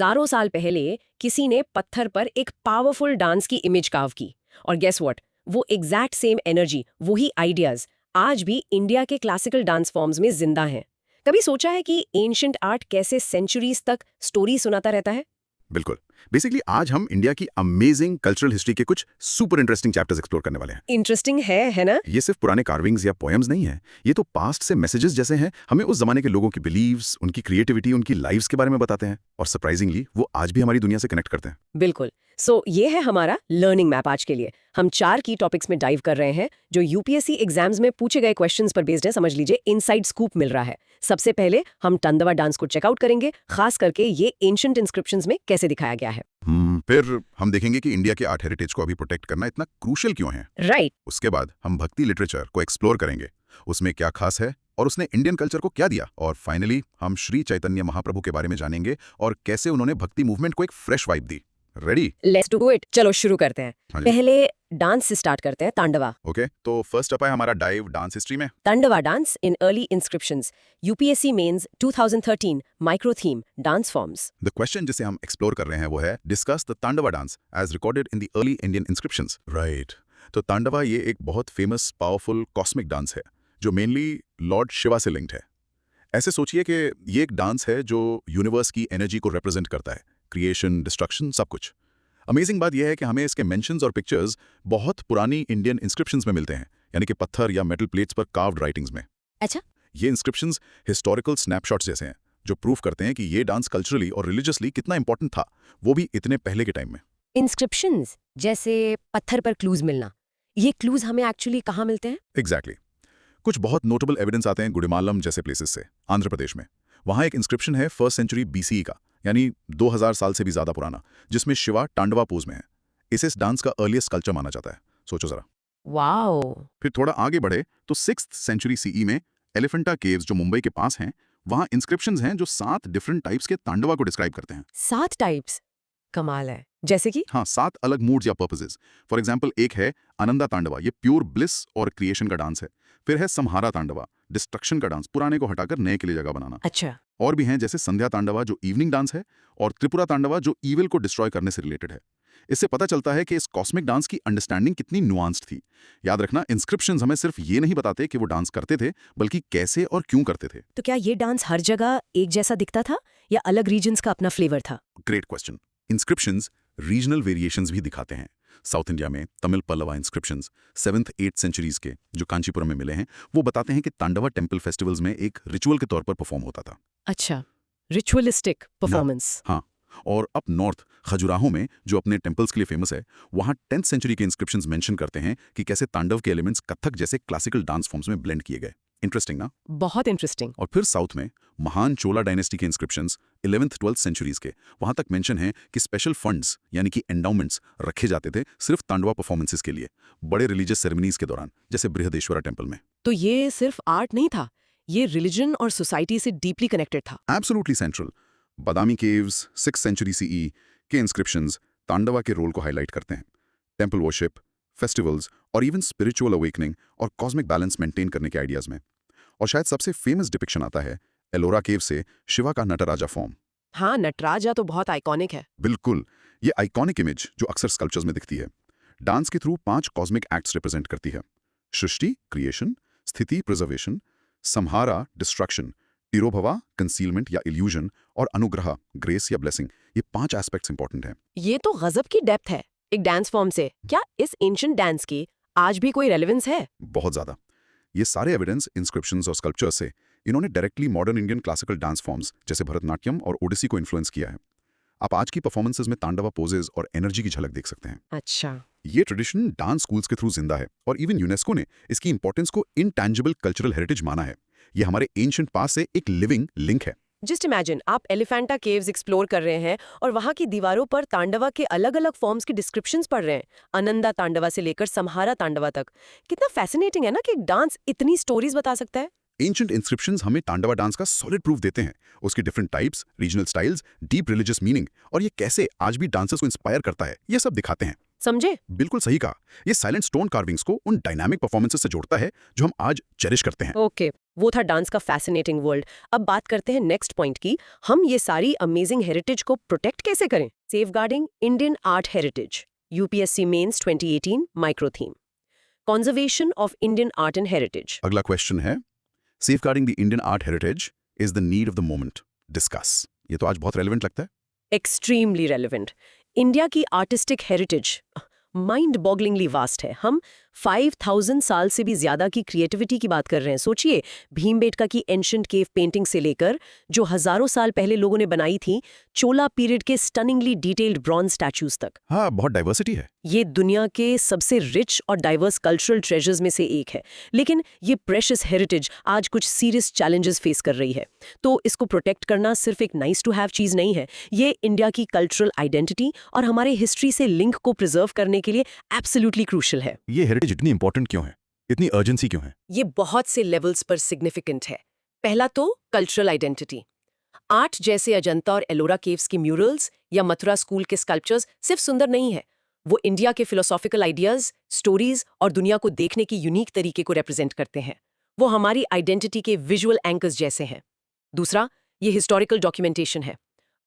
हजारों साल पहले किसी ने पत्थर पर एक पावरफुल डांस की इमेज कार्व की, और गेस व्हाट, वो एग्जैक्ट सेम एनर्जी, वही आइडियाज आज भी इंडिया के क्लासिकल डांस फॉर्म्स में जिंदा हैं। कभी सोचा है कि एंशिएंट आर्ट कैसे सेंचुरीज तक स्टोरी सुनाता रहता है? बिल्कुल। बेसिकली आज हम इंडिया की अमेजिंग कल्चरल हिस्ट्री के कुछ सुपर इंटरेस्टिंग चैप्टर्स एक्सप्लोर करने वाले हैं। इंटरेस्टिंग है ना? ये सिर्फ पुराने कार्विंग्स या पोएम्स नहीं है, ये तो पास्ट से मैसेजेस जैसे हैं। हमें उस जमाने के लोगों की बिलीव्स, उनकी क्रिएटिविटी, उनकी लाइव्स के बारे में बताते हैं, और सरप्राइजिंगली वो आज भी हमारी दुनिया से कनेक्ट करते हैं। बिल्कुल। ये है हमारा लर्निंग मैप आज के लिए। हम 4 की टॉपिक्स में डाइव कर रहे हैं जो यूपीएससी एग्जाम्स में पूछे गए क्वेश्चंस पर बेस्ड है। समझ लीजिए, इनसाइड स्कूप मिल रहा है। सबसे पहले हम तांडवा डांस को चेकआउट करेंगे, खास करके ये एंशिएंट इंस्क्रिप्शंस में कैसे दिखाया गया है। फिर हम देखेंगे कि इंडिया के आर्ट हेरिटेज को अभी प्रोटेक्ट करना इतना क्रूशियल क्यों है। राइट। उसके बाद हम भक्ति लिटरेचर को एक्सप्लोर करेंगे, उसमें क्या खास है और उसने इंडियन कल्चर को क्या दिया। और फाइनली हम श्री चैतन्य महाप्रभु के बारे में जानेंगे और कैसे उन्होंने भक्ति मूवमेंट को एक fresh vibe the. Ready? Let's do it. चलो शुरू करते हैं। हाँ जी। पहले डांस से स्टार्ट करते हैं, तांडवा। ओके, तो फर्स्ट अप है हमारा डाइव डांस हिस्ट्री में। Tandava dance in early inscriptions, UPSC mains 2013 micro theme dance forms. The question जिसे हम एक्सप्लोर कर रहे हैं वो है, discuss the Tandava dance as recorded in the early Indian inscriptions. Right. तो तांडवा ये एक बहुत फेमस पावरफुल कॉस्मिक डांस है जो मेनली लॉर्ड शिवा से लिंक्ड है। ऐसे सोचिए कि ये एक डांस है जो यूनिवर्स की एनर्जी को रिप्रेजेंट करता है, क्रिएशन, डिस्ट्रक्शन, सब कुछ। अमेजिंग बात यह है कि हमें इसके मेंशंस और पिक्चर्स बहुत पुरानी इंडियन इंस्क्रिप्शंस में मिलते हैं, यानी कि पत्थर या मेटल प्लेट्स पर कार्व्ड राइटिंग्स में। अच्छा। ये इंस्क्रिप्शंस हिस्टोरिकल स्नैपशॉट्स जैसे हैं जो प्रूफ करते हैं कि ये डांस कल्चरली और रिलीजियसली कितना इंपॉर्टेंट था, वो भी इतने पहले के टाइम में। इंस्क्रिप्शंस जैसे पत्थर पर क्लूज मिलना, ये क्लूज हमें एक्चुअली कहाँ मिलते हैं? एग्जैक्टली। कुछ बहुत नोटेबल एविडेंस आते हैं गुडिमालम जैसे प्लेसेस से, आंध्र प्रदेश में। वहाँ एक इंस्क्रिप्शन है 1st सेंचुरी BCE का, यानी 2000 साल से भी ज्यादा पुराना, जिसमें शिवा तांडवा पोज में है। इसे इस डांस का अर्लीस्ट कल्चर माना जाता है। सोचो जरा। वाओ। फिर थोड़ा आगे बढ़े तो 6th सेंचुरी CE में एलिफेंटा केव्स जो मुंबई के पास हैं, वहाँ इंस्क्रिप्शंस हैं जो 7 डिफरेंट टाइप्स के तांडवा को डिस्क्राइब करते हैं। 7 टाइप्स, कमाल है। जैसे कि? हाँ, 7 अलग मूड्स या पर्पसेस। फॉर एग्जाम्पल, एक है आनंदा तांडवा, ये प्योर ब्लिस और क्रिएशन का डांस है। फिर है संहारा तांडवा, डिस्ट्रक्शन का डांस, पुराने को हटाकर नए के लिए जगह बनाना। अच्छा। और भी हैं जैसे संध्या तांडवा जो इवनिंग डांस है, और त्रिपुरा तांडवा जो ईविल को डिस्ट्रॉय करने से रिलेटेड है। इससे पता चलता है कि इस कॉस्मिक डांस की अंडरस्टैंडिंग कितनी नुआंस्ड थी। याद रखना, इंस्क्रिप्शंस हमें सिर्फ ये नहीं बताते कि वो डांस करते थे, बल्कि कैसे और क्यों करते थे। तो क्या ये डांस हर जगह एक जैसा दिखता था या अलग रीजन्स का अपना फ्लेवर था? Great question. Inscriptions regional variations भी दिखाते हैं। साउथ इंडिया में Tamil Pallava inscriptions 7th 8th centuries के जो कांचीपुरम में मिले हैं, वो बताते हैं कि तांडवा टेम्पल फेस्टिवल्स में एक रिचुअल के तौर पर परफॉर्म होता था। अच्छा, रिचुअलिस्टिक परफॉर्मेंस। हाँ। और अप नॉर्थ खजुराहो में जो अपने टेम्पल्स के लिए फेमस है, वहाँ 10th सेंचुरी के इंस्क्रिप्शंस मेंशन करते हैं कि कैसे तांडव के एलिमेंट्स कथक जैसे क्लासिकल डांस फॉर्म्स में ब्लेंड किए गए। इंटरेस्टिंग ना? बहुत इंटरेस्टिंग। और फिर साउथ में महान चोला डायनेस्टी के इंस्क्रिप्शंस 11th 12th सेंचुरीज के, वहां तक मेंशन है कि स्पेशल फंड्स यानी कि एंडाउमेंट्स रखे जाते थे सिर्फ तांडवा परफॉर्मेंसेस के लिए, बड़े रिलीजियस सेरेमनीज के दौरान, जैसे बृहदेश्वरा टेम्पल में। तो ये सिर्फ आर्ट नहीं था, ये रिलीजन और सोसाइटी से डीपली कनेक्टेड था। Absolutely central. Badami caves 6th century CE के इंस्क्रिप्शंस तांडवा के रोल को हाईलाइट करते हैं। टेम्पल वर्शिप, फेस्टिवल्स और इवन स्पिरिचुअल अवेकनिंग और कॉस्मिक बैलेंस मेंटेन करने के आइडियाज में। और शायद सबसे फेमस डिपिक्शन आता है एलोरा केव से शिवा का नटराजा फॉर्म। हाँ, नटराजा तो बहुत आइकॉनिक है। बिल्कुल, ये आइकॉनिक इमेज जो अक्सर स्कल्पचर्स में दिखती है, डांस के थ्रू 5 कॉस्मिक एक्ट्स रिप्रेजेंट करती है। सृष्टि, क्रिएशन, स्थिति, प्रिजर्वेशन, संहारा, डिस्ट्रक्शन, तिरोभवा, कंसीलमेंट या इल्यूजन, और अनुग्रह, ग्रेस या ब्लेसिंग। ये 5 एस्पेक्ट्स इंपॉर्टेंट हैं। ये तो गजब की डेप्थ है एक डांस फॉर्म से। क्या इस एंशिएंट डांस की आज भी कोई रेलेवेंस है? बहुत ज्यादा। ये सारे एविडेंस, इंस्क्रिप्शंस और स्कल्पचर्स से इन्होंने directly modern Indian classical dance forms जैसे भरतनाट्यम और ओडिसी को इन्फ्लुएंस किया है। आप आज की परफॉर्मेंसेस में तांडवा पोजेज और एनर्जी की झलक देख सकते हैं। अच्छा। ये ट्रेडिशन डांस स्कूल्स के थ्रू जिंदा है, और इवन यूनेस्को ने इसकी इंपॉर्टेंस को इनटैंजिबल कल्चरल हेरिटेज माना है। ये हमारे एंशिएंट पास्ट से एक लिविंग लिंक है। जस्ट इमेजिन, आप एलिफेंटा केव्स एक्सप्लोर कर रहे हैं और वहाँ की दीवारों पर तांडवा के अलग अलग फॉर्म्स की डिस्क्रिप्शंस पढ़ रहे हैं, अनंदा तांडवा से लेकर संहारा तांडवा तक। कितना फैसिनेटिंग है ना कि एक डांस इतनी स्टोरीज बता सकता है। एंशिएंट इंस्क्रिप्शंस हमें तांडवा डांस का सॉलिड प्रूफ देते हैं, उसकी different types, regional styles, deep religious meaning, और ये कैसे आज भी डांसर्स को इंस्पायर करता है, ये सब दिखाते हैं। समझे? बिल्कुल सही कहा। ये साइलेंट स्टोन कार्विंग्स को उन डायनामिक परफॉर्मेंसेस से जोड़ता है जो हम आज चेरिश करते हैं। ओके, वो था डांस का फैसिनेटिंग वर्ल्ड। अब बात करते हैं नेक्स्ट पॉइंट की। हम ये सारी अमेजिंग हेरिटेज को प्रोटेक्ट कैसे करें? Safeguarding Indian art heritage, UPSC mains 2018 micro theme. Conservation of Indian art and heritage. अगला क्वेश्चन है, safeguarding the Indian art heritage is the need of the moment. Discuss. ये तो आज बहुत रेलेवेंट लगता है। Extremely relevant. इंडिया की artistic heritage mind bogglingly vast है। हम 5000 साल से भी ज्यादा की क्रिएटिविटी की बात कर रहे हैं। सोचिए, भीमबेटका की एंशिएंट केव पेंटिंग से लेकर जो हजारों साल पहले लोगों ने बनाई थी चोला पीरियड के स्टनिंगली डिटेल्ड ब्रॉन्ज स्टैचूज तक। हाँ, बहुत डाइवर्सिटी है। ये दुनिया के सबसे रिच और डाइवर्स कल्चरल ट्रेजर्स में से एक है। लेकिन ये प्रेशियस हेरिटेज आज कुछ सीरियस चैलेंजेस फेस कर रही है। तो इसको प्रोटेक्ट करना सिर्फ एक नाइस टू हैव चीज नहीं है, ये इंडिया की कल्चरल आइडेंटिटी और हमारे हिस्ट्री से लिंक को प्रिजर्व करने के लिए एब्सोल्युटली क्रूशियल है। ये हेरिटेज इतनी इंपॉर्टेंट क्यों है? इतनी अर्जेंसी क्यों है? ये बहुत से लेवल्स पर सिग्निफिकेंट है। पहला तो कल्चरल आइडेंटिटी। आर्ट जैसे अजंता और एलोरा केव्स की म्यूरल्स या मथुरा स्कूल के स्कल्पचर्स सिर्फ सुंदर नहीं है, वो इंडिया के फिलोसॉफिकल आइडियाज, स्टोरीज और दुनिया को देखने की यूनिक तरीके को रिप्रेजेंट करते हैं। वो हमारी आइडेंटिटी के विजुअल एंकर्स जैसे हैं। दूसरा, ये हिस्टोरिकल डॉक्यूमेंटेशन है।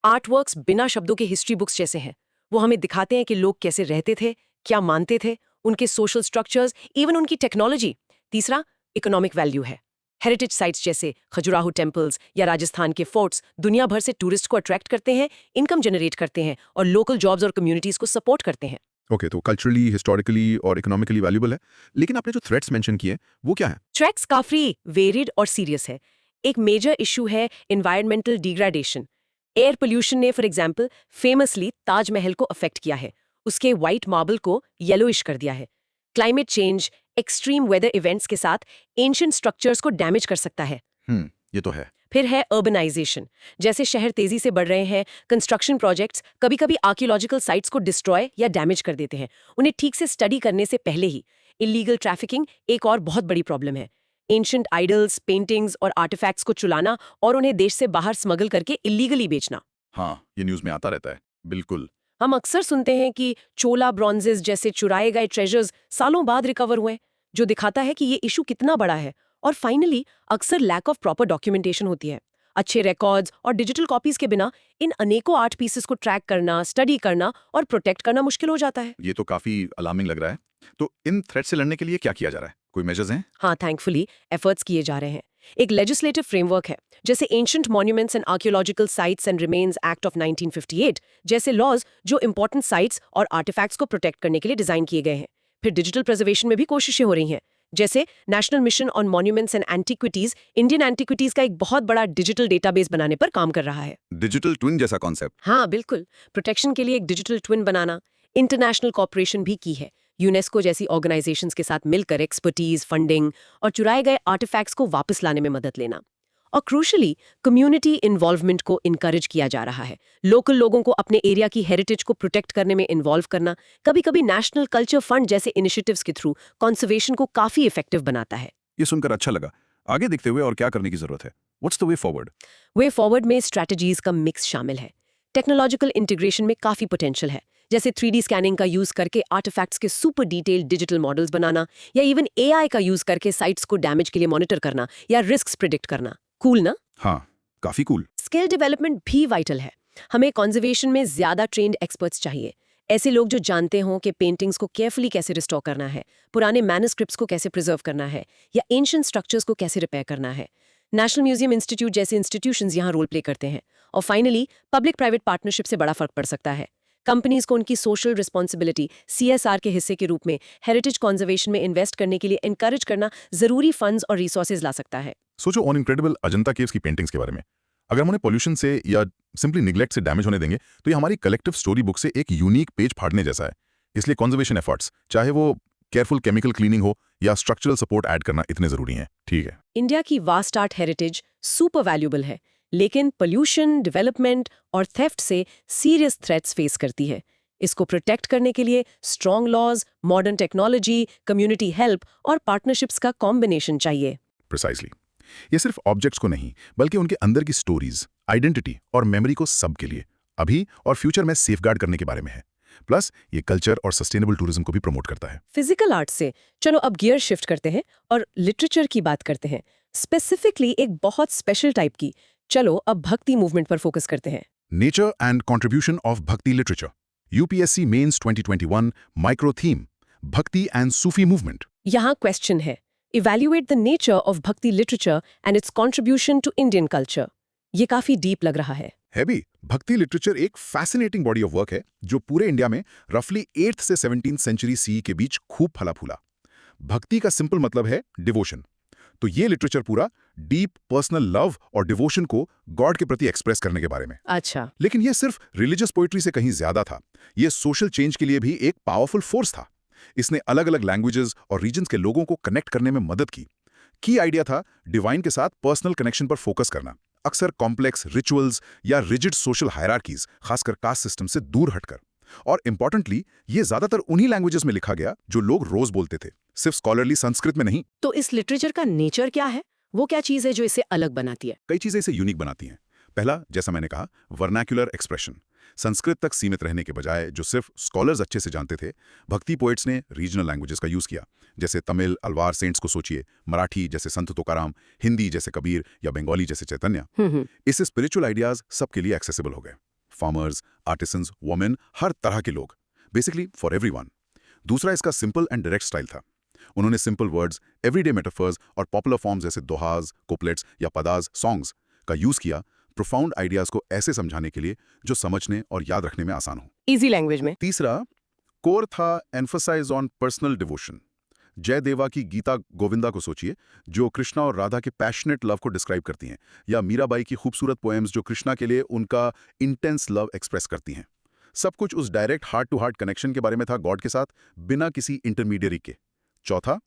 आर्टवर्क्स बिना शब्दों के हिस्ट्री बुक्स जैसे हैं। वो हमें दिखाते हैं कि लोग कैसे रहते थे, क्या मानते थे, उनके सोशल स्ट्रक्चर्स, इवन उनकी टेक्नोलॉजी। तीसरा, इकोनॉमिक वैल्यू है। हेरिटेज साइट्स जैसे खजुराहो टेम्पल्स या राजस्थान के फोर्ट्स दुनिया भर से टूरिस्ट को अट्रैक्ट करते हैं, इनकम जनरेट करते हैं और लोकल जॉब्स और कम्युनिटीज को सपोर्ट करते हैं। ओके, तो कल्चरली, हिस्टोरिकली और इकोनॉमिकली वैल्यूबल है। लेकिन आपने जो थ्रेट्स मेंशन किए वो क्या है? थ्रेट्स काफी वेरिड और सीरियस है। एक मेजर इशू है एनवायरमेंटल डिग्रेडेशन। एयर पोल्यूशन ने फॉर एग्जांपल फेमसली ताजमहल को अफेक्ट किया है, उसके व्हाइट मार्बल को येलोइश कर दिया है। Climate change, extreme weather events के साथ एंशिएंट स्ट्रक्चर्स को डैमेज कर सकता है। ये तो है। फिर है अर्बनाइजेशन। जैसे शहर तेजी से बढ़ रहे हैं, कंस्ट्रक्शन प्रोजेक्ट्स कभी-कभी आर्कियोलॉजिकल साइट्स को डिस्ट्रॉय या डैमेज कर देते हैं, उन्हें ठीक से स्टडी करने से पहले ही। इलीगल ट्रैफिकिंग एक और बहुत बड़ी प्रॉब्लम है। एंशिएंट आइडल्स, पेंटिंग्स और आर्टिफैक्ट्स को चुलाना और उन्हें देश से बाहर स्मगल करके इलीगली बेचना। हाँ, ये न्यूज़ में आता रहता है। बिल्कुल। हम अक्सर सुनते हैं कि चोला ब्रॉन्जेस जैसे चुराए गए ट्रेजर्स सालों बाद रिकवर हुए, जो दिखाता है कि ये इशू कितना बड़ा है। और फाइनली, अक्सर लैक ऑफ प्रॉपर डॉक्यूमेंटेशन होती है। अच्छे रिकॉर्ड्स और डिजिटल कॉपीज के बिना इन अनेकों आर्ट पीसेस को ट्रैक करना, स्टडी करना और प्रोटेक्ट करना मुश्किल हो जाता है। ये तो काफी अलार्मिंग लग रहा है। तो इन थ्रेट से लड़ने के लिए क्या किया जा रहा है? कोई मेजर्स हैं? हाँ, थैंकफुली एफर्ट्स किए जा रहे हैं। एक लेजिस्लेटिव फ्रेमवर्क है, जैसे ancient monuments and archaeological sites and remains act of 1958 जैसे लॉज जो इंपॉर्टेंट साइट्स और आर्टिफैक्ट्स को प्रोटेक्ट करने के लिए डिजाइन किए गए हैं। फिर डिजिटल प्रिजर्वेशन में भी कोशिशें हो रही हैं, जैसे national mission on monuments and antiquities Indian antiquities का एक बहुत बड़ा डिजिटल डेटाबेस बनाने पर काम कर रहा है। डिजिटल ट्विन जैसा कॉन्सेप्ट? हाँ, बिल्कुल। प्रोटेक्शन के लिए एक डिजिटल ट्विन बनाना। इंटरनेशनल कॉपरेशन भी की है, यूनेस्को जैसी ऑर्गेनाइजेशंस के साथ मिलकर एक्सपर्टीज, फंडिंग और चुराए गए आर्टिफैक्ट्स को वापस लाने में मदद लेना। और क्रूशली, कम्युनिटी इन्वॉल्वमेंट को इनकरेज किया जा रहा है। लोकल लोगों को अपने एरिया की हेरिटेज को प्रोटेक्ट करने में इन्वॉल्व करना कभी-कभी नेशनल कल्चर फंड जैसे इनिशिएटिव्स के थ्रू कंजर्वेशन को काफी इफेक्टिव बनाता है। ये सुनकर अच्छा लगा। आगे देखते हुए और क्या करने की जरूरत है? What's the way forward? Way forward में स्ट्रैटेजीज का मिक्स शामिल है। टेक्नोलॉजिकल इंटीग्रेशन में काफी पोटेंशियल है, जैसे 3D स्कैनिंग का यूज करके आर्टिफैक्ट्स के सुपर डिटेल्ड डिजिटल मॉडल्स बनाना, या इवन AI का यूज करके साइट्स को डैमेज के लिए मॉनिटर करना या रिस्क्स प्रिडिक्ट करना। कूल ना? हाँ, काफी कूल। स्किल डेवलपमेंट भी वाइटल है। हमें कंजर्वेशन में ज्यादा ट्रेन्ड एक्सपर्ट्स चाहिए, ऐसे लोग जो जानते हों कि पेंटिंग्स को केयरफुली कैसे रिस्टोर करना है, पुराने मैन्युस्क्रिप्ट्स को कैसे प्रिजर्व करना है, या एंशिएंट स्ट्रक्चर्स को कैसे रिपेयर करना है। नेशनल म्यूजियम इंस्टीट्यूट जैसे इंस्टीट्यूशंस यहाँ रोल प्ले करते हैं। और फाइनली, पब्लिक प्राइवेट पार्टनरशिप से बड़ा फर्क पड़ सकता है। कंपनीज को उनकी सोशल रिस्पॉन्सिबिलिटी CSR के हिस्से के रूप में हेरिटेज कंजर्वेशन में इन्वेस्ट करने के लिए एनकरेज करना जरूरी फंड्स और रिसोर्सेज ला सकता है। सोचो ऑन इनक्रेडिबल अजंता केव्स की पेंटिंग्स के बारे में। अगर हम उन्हें पोल्यूशन से या सिंपली निग्लेक्ट से डैमेज होने देंगे तो ये हमारी कलेक्टिव स्टोरी बुक से एक यूनिक पेज फाड़ने जैसा है। इसलिए कंजर्वेशन एफर्ट्स, चाहे वो केयरफुल केमिकल क्लीनिंग हो या स्ट्रक्चरल सपोर्ट ऐड करना, इतने जरूरी हैं। ठीक है। इंडिया की vast art heritage super valuable है, लेकिन पोल्यूशन, डेवलपमेंट और थेफ्ट से सीरियस थ्रेट्स फेस करती है। इसको प्रोटेक्ट करने के लिए strong laws, modern technology, community help और पार्टनरशिप्स का कॉम्बिनेशन चाहिए। प्रिसाइसली। ये सिर्फ ऑब्जेक्ट्स को नहीं, बल्कि उनके अंदर की स्टोरीज, आइडेंटिटी और मेमोरी को सबके लिए, अभी और फ्यूचर में सेफगार्ड करने के बारे में है। प्लस ये कल्चर और सस्टेनेबल टूरिज्म को भी प्रमोट करता है। फिजिकल आर्ट से चलो अब गियर शिफ्ट करते हैं और लिटरेचर की बात करते हैं, स्पेसिफिकली एक बहुत स्पेशल टाइप की। चलो अब भक्ति मूवमेंट पर फोकस करते हैं। Nature and contribution of bhakti literature, UPSC mains 2021 micro theme, bhakti and Sufi movement. यहाँ क्वेश्चन है, evaluate the nature of bhakti literature and its contribution to Indian culture. ये काफी डीप लग रहा है भी भक्ति लिटरेचर एक फैसिनेटिंग बॉडी ऑफ वर्क है जो पूरे इंडिया में रफली 8th से 17th सेंचुरी सी के बीच खूब फला फूला। भक्ति का सिंपल मतलब है डिवोशन, तो ये लिटरेचर पूरा डीप पर्सनल लव और डिवोशन को गॉड के प्रति एक्सप्रेस करने के बारे में। अच्छा। लेकिन ये सिर्फ रिलीजियस पोइट्री से कहीं ज्यादा था, ये सोशल चेंज के लिए भी एक पावरफुल फोर्स था। इसने अलग अलग लैंग्वेजेस और रीजन्स के लोगों को कनेक्ट करने में मदद की आइडिया था डिवाइन के साथ पर्सनल कनेक्शन पर फोकस करना, अक्सर कॉम्प्लेक्स रिचुअल्स या रिजिड सोशल हायरार्कीज, खासकर कास्ट सिस्टम से दूर हटकर। और इंपॉर्टेंटली ये ज्यादातर उन्हीं लैंग्वेजेस में लिखा गया जो लोग रोज बोलते थे, सिर्फ स्कॉलरली संस्कृत में नहीं। तो इस लिटरेचर का नेचर क्या है? वो क्या चीज है जो इसे अलग बनाती है? कई चीजें इसे यूनिक बनाती हैं। पहला, जैसा मैंने कहा, वर्नाक्युलर एक्सप्रेशन। संस्कृत तक सीमित रहने के बजाय जो सिर्फ स्कॉलर्स अच्छे से जानते थे, भक्ति पोएट्स ने रीजनल लैंग्वेजेस का यूज किया। जैसे तमिल अलवार सेंट्स को सोचिए, मराठी जैसे संत तुकाराम, हिंदी जैसे कबीर या बंगाली जैसे चैतन्य। इससे स्पिरिचुअल आइडियाज सबके लिए एक्सेसिबल हो गए। फार्मर्स, आर्टिसंस, वुमेन, हर तरह के लोग, बेसिकली फॉर एवरीवन। दूसरा, इसका सिंपल एंड डायरेक्ट स्टाइल था। उन्होंने सिंपल वर्ड्स, एवरीडे मेटाफर्स और पॉपुलर फॉर्म्स जैसे दोहाज, कुपलेट्स या पदाज, सॉन्ग्स का यूज किया प्रोफाउंड आइडियाज को ऐसे समझाने के लिए जो समझने और याद रखने में आसान हो, इजी लैंग्वेज में। तीसरा कोर था emphasise on personal devotion. Jayadeva की गीता गोविंदा को सोचिए, जो कृष्णा और राधा के पैशनेट लव को डिस्क्राइब करती हैं, या मीराबाई की खूबसूरत पोएम्स जो कृष्णा के लिए उनका इंटेंस लव एक्सप्रेस करती हैं। सब कुछ उस direct heart to heart connection के बारे में था गॉड के साथ, बिना किसी इंटरमीडियरी के। चौथा,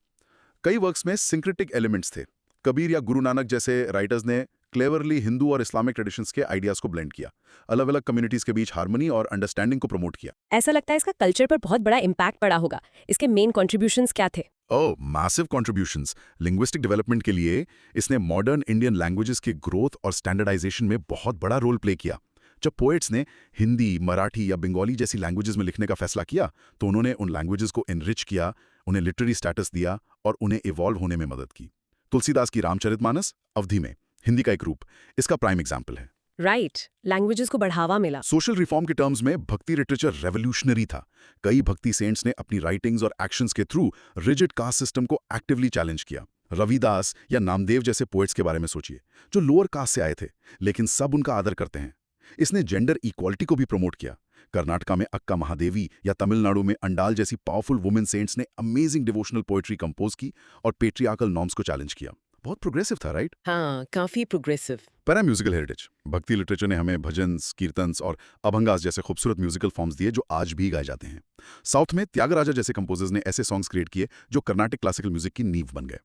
कई वर्क्स में सिंक्रेटिक एलिमेंट्स थे। कबीर या गुरु नानक जैसे राइटर्स ने क्लेवरली हिंदू और इस्लामिक ट्रेडिशंस के आइडियाज को ब्लेंड किया, अलग अलग कम्युनिटीज के बीच हार्मनी और अंडरस्टैंडिंग को प्रमोट किया। ऐसा लगता है इसका कल्चर पर बहुत बड़ा इम्पैक्ट पड़ा होगा। इसके मेन कंट्रीब्यूशंस क्या थे? ओह, मैसिव कंट्रीब्यूशंस। लिंग्विस्टिक डेवलपमेंट के लिए इसने मॉडर्न इंडियन लैंग्वेजेस के ग्रोथ और स्टैंडर्डाइजेशन में बहुत बड़ा रोल प्ले किया। जब पोएट्स ने हिंदी, मराठी या बंगाली जैसी लैंग्वेजेस में लिखने का फैसला किया, तो उन्होंने उन लैंग्वेजेस को एनरिच किया, उन्हें लिटरेरी स्टेटस दिया और उन्हें इवॉल्व होने में मदद की। तुलसीदास की रामचरितमानस अवधि में हिंदी का एक रूप इसका प्राइम एग्जाम्पल है। राइट, लैंग्वेजेस को बढ़ावा मिला। सोशल रिफॉर्म के टर्म्स में भक्ति लिटरेचर रेवोल्यूशनरी था। कई भक्ति सेंट्स ने अपनी राइटिंग्स और एक्शंस के थ्रू रिजिड कास्ट सिस्टम को एक्टिवली चैलेंज किया। रविदास या नामदेव जैसे पोएट्स के बारे में सोचिए, जो लोअर कास्ट से आए थे, लेकिन सब उनका आदर करते हैं। इसने जेंडर इक्वालिटी को भी प्रमोट किया। कर्नाटका में अक्का महादेवी या तमिलनाडु में अंडाल जैसी पावरफुल वुमेन सेंट्स ने अमेजिंग डिवोशनल पोएट्री कंपोज की और पेट्रियार्कल नॉर्म्स को चैलेंज किया। बहुत प्रोग्रेसिव था, राइट? हाँ, काफी प्रोग्रेसिव। Para musical heritage. भक्ति लिटरेचर ने हमें भजन्स, कीर्तन्स और अभंगास जैसे खूबसूरत म्यूजिकल फॉर्म्स दिए जो आज भी गाए जाते हैं। साउथ में त्यागराजा जैसे कंपोजर्स ने ऐसे सॉन्ग्स क्रिएट किए जो कर्नाटिक क्लासिकल म्यूजिक की नींव बन गए।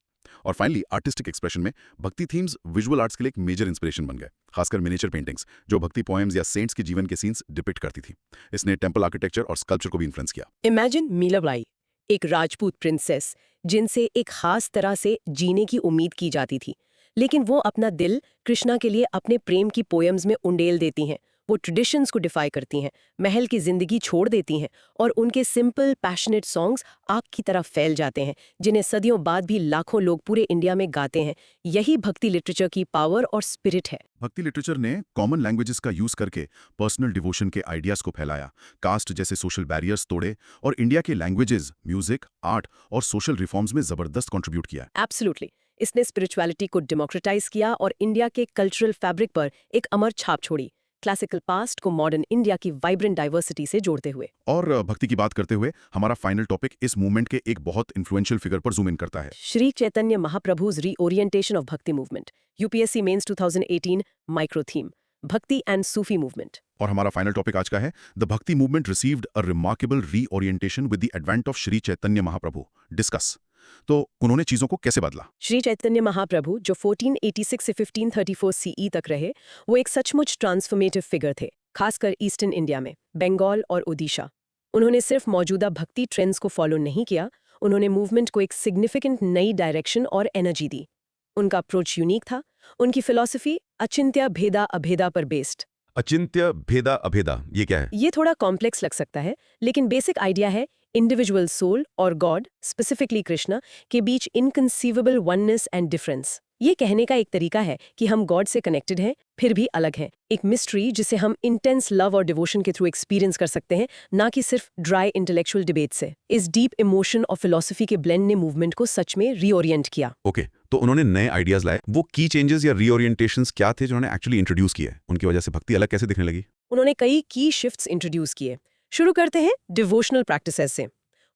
और फाइनली आर्टिस्टिक एक्सप्रेशन में भक्ति थीम्स विजुअल आर्ट्स के लिए एक मेजर इंस्पिरेशन बन गए, खासकर मिनिएचर पेंटिंग्स जो भक्ति पोएम्स या सेंट्स के जीवन के सीन्स डिपिक्ट करती थी। इसने टेंपल आर्किटेक्चर और स्कल्पचर को भी इन्फ्लुएंस किया। इमेजिन मीराबाई, एक राजपूत प्रिंसेस जिनसे एक खास तरह से जीने की उम्मीद की जाती थी, लेकिन वो अपना दिल कृष्णा के लिए अपने प्रेम की पोएम्स में उंडेल देती हैं। वो ट्रेडिशंस को डिफाई करती हैं, महल की जिंदगी छोड़ देती हैं और उनके सिंपल पैशनेट सॉन्ग्स आग की तरह फैल जाते हैं, जिन्हें सदियों बाद भी लाखों लोग पूरे इंडिया में गाते हैं। यही भक्ति लिटरेचर की पावर और स्पिरिट है। भक्ति लिटरेचर ने कॉमन लैंग्वेजेस का यूज करके पर्सनल डिवोशन के आइडियाज को फैलाया, कास्ट जैसे सोशल बैरियर्स तोड़े और इंडिया के लैंग्वेजेस, म्यूजिक, आर्ट और सोशल रिफॉर्म्स में जबरदस्त कंट्रीब्यूट किया। एब्सोल्युटली, इसने स्पिरिचुअलिटी को डेमोक्रेटाइज किया और इंडिया के कल्चरल फैब्रिक पर एक अमर छाप छोड़ी, क्लासिकल पास्ट को मॉडर्न इंडिया की वाइब्रेंट डाइवर्सिटी से जोड़ते हुए। और भक्ति की बात करते हुए हमारा फाइनल टॉपिक इस मूवमेंट के एक बहुत इन्फ्लुएंशियल फिगर पर जूम इन करता है, श्री चैतन्य महाप्रभुज reorientation of bhakti movement, UPSC mains 2018 micro theme, bhakti and Sufi movement. और हमारा फाइनल टॉपिक आज का है, the bhakti movement received a remarkable reorientation with the advent of Shri Chaitanya Mahaprabhu. Discuss. तो उन्होंने चीजों को कैसे बदला? श्री चैतन्य महाप्रभु जो 1486 से 1534 सीई तक रहे, वो एक सचमुच ट्रांसफॉर्मेटिव फिगर थे, खासकर ईस्टर्न इंडिया में, बंगाल और ओडिशा। उन्होंने सिर्फ मौजूदा भक्ति ट्रेंड्स को फॉलो नहीं किया, उन्होंने मूवमेंट को एक सिग्निफिकेंट नई डायरेक्शन और एनर्जी दी। उनका अप्रोच यूनिक था, उनकी फिलॉसफी अचिंत्य भेदा अभेदा पर बेस्ड। अचिंत्य भेदा अभेदा, ये क्या है? ये थोड़ा कॉम्प्लेक्स लग सकता है, लेकिन बेसिक आइडिया है इंडिविजुअल सोल और गॉड, स्पेसिफिकली कृष्णा, के बीच इनकंसीवेबल वननेस एंड डिफरेंस। ये कहने का एक तरीका है कि हम गॉड से कनेक्टेड हैं, फिर भी अलग हैं। एक मिस्ट्री जिसे हम इंटेंस लव और डिवोशन के थ्रू एक्सपीरियंस कर सकते हैं, ना कि सिर्फ ड्राई इंटेलेक्चुअल डिबेट से। इस डीप इमोशन और फिलॉसफी के ब्लेंड ने मूवमेंट को सच में रीओरिएंट किया। ओके, तो उन्होंने नए आइडियाज लाए। वो की चेंजेस या रीओरिएंटेशंस क्या थे जो उन्होंने एक्चुअली इंट्रोड्यूस किए? उनकी वजह से भक्ति अलग कैसे दिखने लगी? उन्होंने कई की शिफ्ट्स इंट्रोड्यूस किए। शुरू करते हैं डिवोशनल प्रैक्टिसेस से।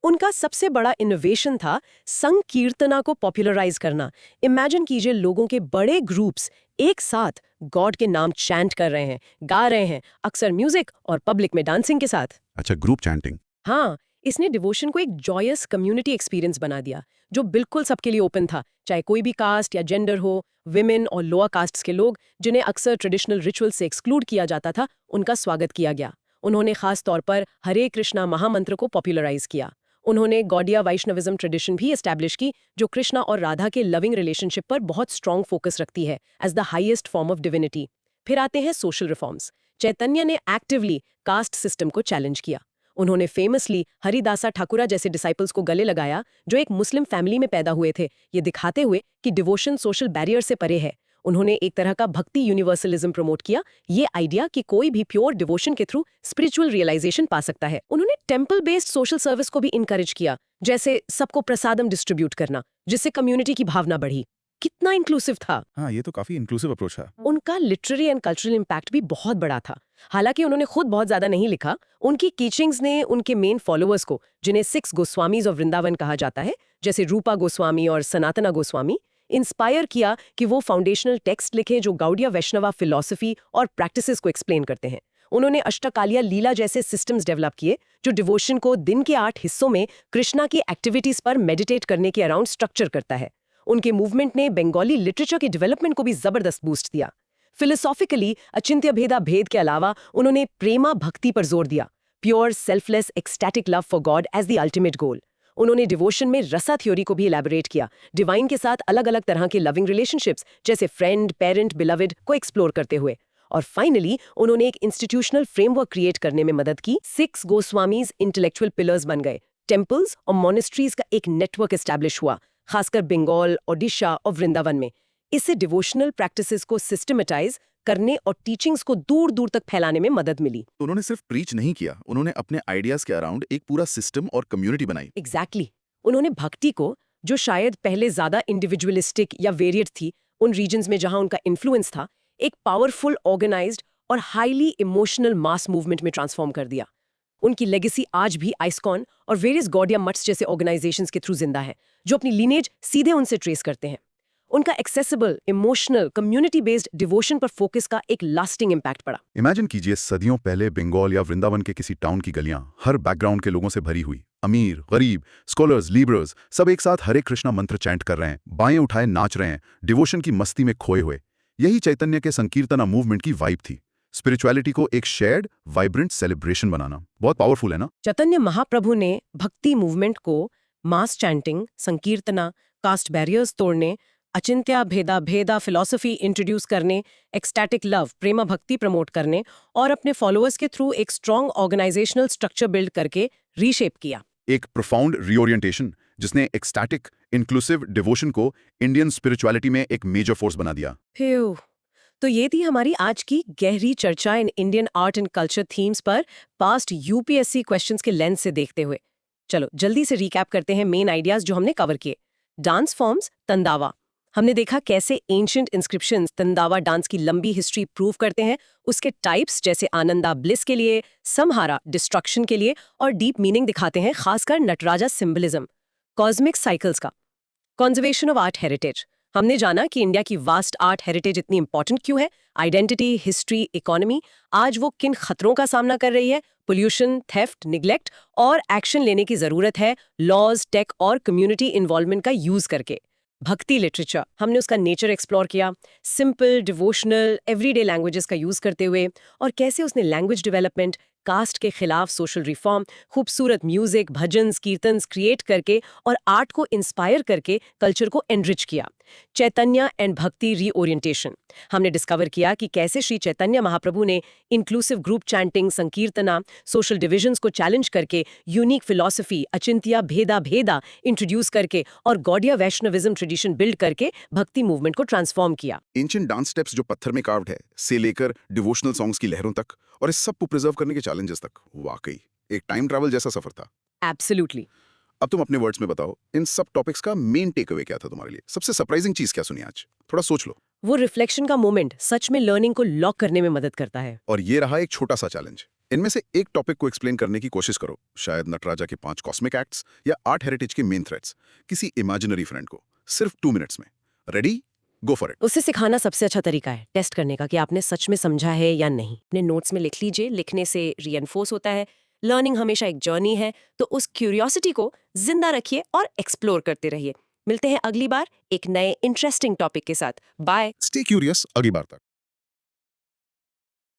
उनका सबसे बड़ा इनोवेशन था संकीर्तना को पॉपुलराइज करना। इमेजिन कीजिए लोगों के बड़े ग्रुप्स एक साथ गॉड के नाम चैंट कर रहे हैं, गा रहे हैं, अक्सर म्यूजिक और पब्लिक में डांसिंग के साथ। अच्छा, ग्रुप चैंटिंग। हाँ, इसने डिवोशन को एक जॉयस कम्युनिटी एक्सपीरियंस बना दिया, जो बिल्कुल सबके लिए ओपन था, चाहे कोई भी कास्ट या जेंडर हो। विमेन और लोअर कास्ट्स के लोग, जिन्हें अक्सर ट्रेडिशनल रिचुअल से एक्सक्लूड किया जाता था, उनका स्वागत किया गया। उन्होंने खास तौर पर हरे कृष्णा महामंत्र को पॉपुलराइज किया। उन्होंने गौड़िया वैष्णविज्म ट्रेडिशन भी एस्टैब्लिश की, जो कृष्णा और राधा के लविंग रिलेशनशिप पर बहुत स्ट्रॉन्ग फोकस रखती है as the highest form of divinity. फिर आते हैं सोशल रिफॉर्म्स। चैतन्य ने एक्टिवली कास्ट सिस्टम को चैलेंज किया। उन्होंने फेमसली हरिदासा ठाकुरा जैसे डिसाइपल्स को गले लगाया, जो एक मुस्लिम फैमिली में पैदा हुए थे, ये दिखाते हुए कि डिवोशन सोशल बैरियर से परे है। उन्होंने एक तरह का भक्ति यूनिवर्सलिज्म प्रमोट किया, ये आइडिया कि कोई भी प्योर डिवोशन के थ्रू स्पिरिचुअल रियलाइजेशन पा सकता है। उन्होंने टेम्पल बेस्ड सोशल सर्विस को भी इनकरेज किया, जैसे सबको प्रसादम डिस्ट्रीब्यूट करना, जिससे कम्युनिटी की भावना बढ़ी। कितना इंक्लूसिव था। हाँ, ये तो काफी इंक्लूसिव अप्रोच है। उनका लिटरेरी एंड कल्चरल इम्पैक्ट भी बहुत बड़ा था। हालांकि उन्होंने खुद बहुत ज्यादा नहीं लिखा, उनकी टीचिंग्स ने उनके मेन फॉलोअर्स को, जिन्हें 6 गोस्वामीज ऑफ वृंदावन कहा जाता है, जैसे रूपा गोस्वामी और सनातना गोस्वामी, इंस्पायर किया कि वो फाउंडेशनल टेक्स्ट लिखें जो गौड़िया वैष्णवा फिलॉसफी और प्रैक्टिसेस को एक्सप्लेन करते हैं। उन्होंने अष्टकालिया लीला जैसे सिस्टम्स डेवलप किए, जो डिवोशन को दिन के 8 हिस्सों में कृष्णा की एक्टिविटीज पर मेडिटेट करने के अराउंड स्ट्रक्चर करता है। उनके मूवमेंट ने बंगाली लिटरेचर के डेवलपमेंट को भी जबरदस्त बूस्ट दिया। फिलोसॉफिकली अचिंत्य भेदा भेद के अलावा उन्होंने प्रेमा भक्ति पर जोर दिया, pure selfless ecstatic love for God as the ultimate goal. उन्होंने डिवोशन में रसा थ्योरी को भी इलैबोरेट किया, डिवाइन के साथ अलग अलग तरह के लविंग रिलेशनशिप्स जैसे फ्रेंड, पेरेंट, बिलविड को एक्सप्लोर करते हुए। और फाइनली उन्होंने एक इंस्टीट्यूशनल फ्रेमवर्क क्रिएट करने में मदद की। 6 गोस्वामीज इंटेलेक्चुअल पिलर्स बन गए। टेम्पल्स और मोनेस्ट्रीज का एक नेटवर्क एस्टैब्लिश हुआ, खासकर बंगाल, ओडिशा और वृंदावन में। इससे डिवोशनल प्रैक्टिसेस को सिस्टमेटाइज करने और टीचिंग्स को दूर दूर तक फैलाने में मदद मिली। तो उन्होंने सिर्फ प्रीच नहीं किया, उन्होंने अपने आइडियाज के अराउंड एक पूरा सिस्टम और कम्युनिटी बनाई। एग्जैक्टली। उन्होंने भक्ति को, जो शायद पहले ज्यादा इंडिविजुअलिस्टिक या वेरिएड थी उन रीजन्स में जहां उनका इन्फ्लुएंस था, एक पावरफुल, ऑर्गेनाइज्ड और हाईली इमोशनल मास मूवमेंट में ट्रांसफॉर्म कर दिया। उनकी लेगेसी आज भी आइस्कॉन और वेरियस गौड़िया मठ्स जैसे ऑर्गेनाइजेशंस के थ्रू जिंदा है, जो अपनी लीनेज सीधे उनसे ट्रेस करते हैं। उनका accessible, emotional, community based devotion पर फोकस का एक लास्टिंग इम्पैक्ट पड़ा। इमेजिन कीजिए, सदियों पहले बंगाल या वृंदावन के किसी टाउन की गलियां हर बैकग्राउंड के लोगों से भरी हुई। अमीर, गरीब, स्कॉलर्स, लीबरर्स, सब एक साथ हरे कृष्णा मंत्र चैंट कर रहे हैं, बाएं उठाए नाच रहे हैं, डिवोशन की मस्ती में खोए हुए। यही चैतन्य के संकीर्तना मूवमेंट की वाइब थी। स्पिरिचुअलिटी को एक शेयर्ड, वाइब्रेंट सेलिब्रेशन बनाना बहुत पावरफुल है ना? चैतन्य महाप्रभु ने भक्ति मूवमेंट को मास चैंटिंग, संकीर्तना, कास्ट बैरियर्स तोड़ने, अचिंत्य भेदा भेदा फिलॉसफी इंट्रोड्यूस करने, एक्सटैटिक लव, प्रेमा भक्ति प्रमोट करने और अपने फॉलोअर्स के थ्रू एक स्ट्रॉन्ग ऑर्गेनाइजेशनल स्ट्रक्चर बिल्ड करके रीशेप किया। एक प्रोफाउंड रीओरिएंटेशन जिसने एक्सटैटिक, इंक्लूसिव डिवोशन को इंडियन स्पिरिचुअलिटी में एक मेजर फोर्स बना दिया। फ्यू। तो ये थी हमारी आज की गहरी चर्चा in Indian art and culture themes पर पास्ट यूपीएससी क्वेश्चंस के लेंस से देखते हुए। चलो जल्दी से रिकैप करते हैं मेन आइडियाज जो हमने कवर किए। Dance forms, Tandava. हमने देखा कैसे एंशिएंट इंस्क्रिप्शंस तंदावा डांस की लंबी हिस्ट्री प्रूव करते हैं। उसके टाइप्स जैसे आनंदा ब्लिस के लिए, समहारा डिस्ट्रक्शन के लिए और डीप मीनिंग दिखाते हैं, खासकर नटराजा सिंबलिज्म। कॉस्मिक साइकिल्स का कंजर्वेशन ऑफ आर्ट हेरिटेज। हमने जाना कि इंडिया की वास्ट आर्ट हेरिटेज इतनी इंपॉर्टेंट क्यों है। आइडेंटिटी, हिस्ट्री, इकोनॉमी, आज वो किन खतरों का सामना कर रही है। पोल्यूशन, थेफ्ट, निग्लेक्ट और एक्शन लेने की जरूरत है लॉज, टेक और कम्युनिटी इन्वॉल्वमेंट का यूज करके। भक्ति लिटरेचर, हमने उसका नेचर एक्सप्लोर किया, सिंपल, डिवोशनल, एवरीडे लैंग्वेजेस का यूज करते हुए, और कैसे उसने लैंग्वेज डेवलपमेंट, कास्ट के खिलाफ सोशल रिफॉर्म, खूबसूरत म्यूजिक, भजन्स, कीर्तन्स क्रिएट करके और आर्ट को इंस्पायर करके कल्चर को एनरिच किया। चैतन्य एंड भक्ति रीओरिएंटेशन। हमने डिस्कवर किया कि कैसे श्री चैतन्य महाप्रभु ने inclusive group chanting, Sankirtana, social divisions को चैलेंज करके यूनिक फिलॉसफी, अचिंत्य भेदा भेदा इंट्रोड्यूस करके और गौड़िया वैष्णविज्म ट्रेडिशन बिल्ड करके भक्ति मूवमेंट को ट्रांसफॉर्म किया। एंशिएंट डांस स्टेप्स जो पत्थर में कार्व्ड है से लेकर डिवोशनल सॉन्ग्स की लहरों तक और इस सब को प्रिजर्व करने के चैलेंजेस तक, वाकई एक टाइम ट्रैवल जैसा सफर था। एब्सोल्युटली। अब तुम अपने वर्ड्स में बताओ, इन सब टॉपिक्स का मेन टेक अवे क्या था तुम्हारे लिए? सबसे सरप्राइजिंग चीज क्या सुनी आज? थोड़ा सोच लो। वो रिफ्लेक्शन का मोमेंट सच में लर्निंग को लॉक करने में मदद करता है। और ये रहा एक छोटा सा चैलेंज। इनमें से एक टॉपिक को एक्सप्लेन करने की कोशिश करो, शायद नटराजा के 5 कॉस्मिक एक्ट्स या आर्ट हेरिटेज के मेन थ्रेड्स, किसी इमेजिनरी फ्रेंड को, सिर्फ 2 मिनट्स में। रेडी? Go for it. उसे सिखाना सबसे अच्छा तरीका है टेस्ट करने का कि आपने सच में समझा है या नहीं। अपने नोट्स में लिख लीजिए, लिखने से रीएनफोर्स होता है। लर्निंग हमेशा एक जर्नी है, तो उस क्यूरियोसिटी को जिंदा रखिए और एक्सप्लोर करते रहिए। मिलते हैं अगली बार एक नए इंटरेस्टिंग टॉपिक के साथ। बाय। स्टे क्यूरियस, अगली बार तक।